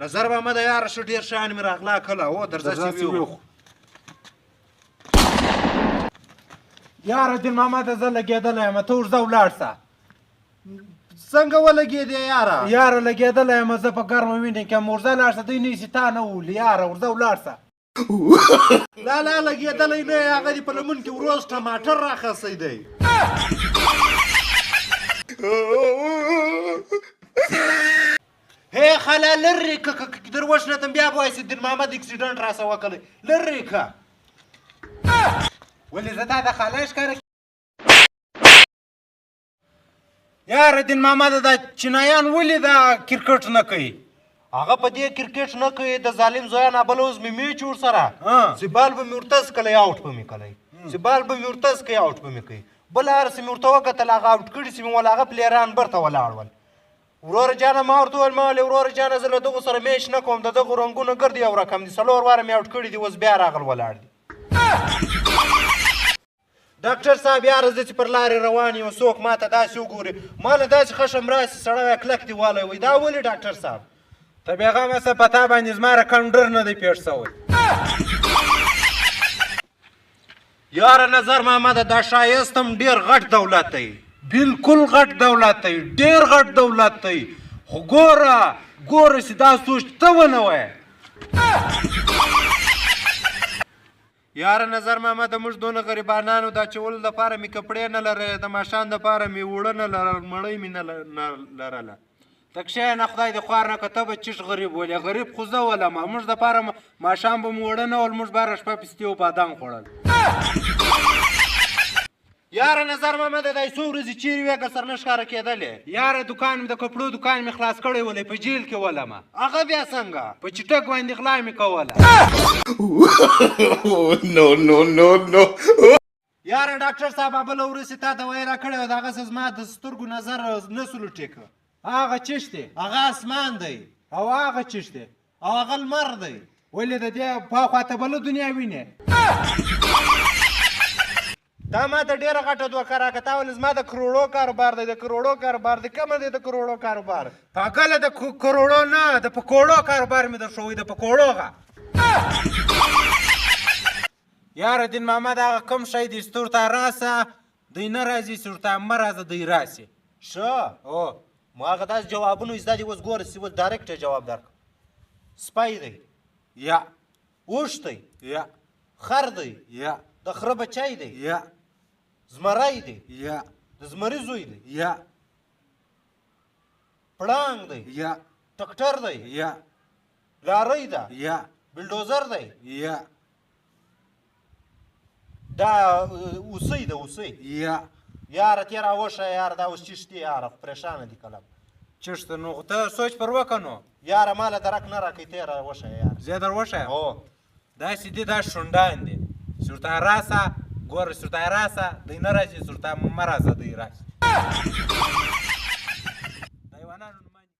نظر محمد یاره ښه ډېر شیان مې راغلا کله او درځه چې ویو یاره دین محمده زه لګېدلی یم ته ورځه ولاړ شه څنګه ولګېدې یاره یاره لګېدلی یم زه په ګرمه وینې کې یم ورځه لاړ شه دوی نیسي تا نه ولي یاره ورځه ولاړ شه لا لا لګېدلی نه یې هغه دې په لمن کې وروز ټماټر راخستی دی هی خلا لرې که در وشنتم بیا به وایسې دین محمد اکسیډنټ راسه وکړی لرې که ولې زه تا د خاله ښکاره یاره دین محمده دا چینایان ولې دا کرکټ نه کوي هغه په دې کرکټ نه کوي د ظالم زویان بل اوس مې میچ ورسره چې بال به مې ورتس کلی آوټ به مې کلی چې بال به مې ورتس کوي آوټ به مې کوي بل هر څه مې ورته وکتل هغه آوټ کړي چې مې ول هغه پلیران برته ولاړ ول وروره جانه ما ورته وویل ما ویل وروره جانه زه له دغو سره میچ نه کوم د دغو رنګونه ګرد یو رقم دي 4 واره مې آوټ کړي دي اوس بیا راغل ولاړ دي ډاکټر صاحب یاره زه چې پر لارې روان یم څوک ما ته داسې وګوري ما له داسې خشم راسي سړی کلک دې والی وایي دا ولې ډاکټر صاحب ته بېغمه څه په تا باندې زما رقم ډر نه دی پېښ شوی یاره نظر محمده دا ښایست هم ډېر غټ دولت دی بالکل غټ دولت دی ډېر غټ دولت دی خو ګوره چې دا سوچ ته ونه وایه یاره نظر محمد موږ دونه غریبانانو دا چولو دپاره مې کپړې نه لرلې د ماښام دپاره مې اوړه نه لرل مړۍ مې نه لرله ته کښېنه خدای دې خوار نه که ته به چیش غریب ولې غریب خو زه ولم موږ دپاره ماښام به مو اوړه نه ول موږ باره شپه پستې و بادام خوړل یاره نظر محمد دا څو ورځې چیرې وې که سر نه ښکاره کېدلې یاره دوکان مې د کپړو دوکان مې خلاص کړی ولی په جیل کې ولمه هغه بیا څنګه په چټک باندې غلا مې کوله یاره ډاکټر صاحب بله ورځ تا دوایي راکړې وه د هغه څه زما د سترګو نظر نه سولو ټیکه هغه چیش دی هغه اسمان دی او هغه چیش دی او هغه لمر دی ولې د دې پاخوا ته بله دنیا وینې دا ما ته ډېره غټه دوکه راکړه تا ولې زما د کروړو کاروبار دی د کروړو کاروبار دی کومه دی د کروړو کاروبار پاګله د کروړو نه د پکوړو کاروبار مې در ښوی د پکوړوغه یاره دین محمد هغه کوم شی دی ستور ته راسه دی نه راځي ستور ته مه راځه دی راسي ښه او ما هغه داسې جوابونه زده دي اوس ګوره اوس ډایرکټ جواب درکړه سپی دی یا اوښ دی یا خر دی یا د خره بچی دی یا زمری دی یا د زمري زوی دی یا پړانګ دی یا ټکټر دی یا لاری ده یا بلډوزر دی یا دا اوسۍ ده اوسۍ یا یاره تېره وشه یاره دا اوس چیشتې یاره پریشانه دي کلم چشته نو خو ته سوچ پر وکړه نو یاره ما له درک نه راکوي تېره وشه یاره زه در وښیم هو داسې دي دا شونډان دي سورته راسه ګوره سورته راسه دی نه راځي سورته مه راځه دی راشي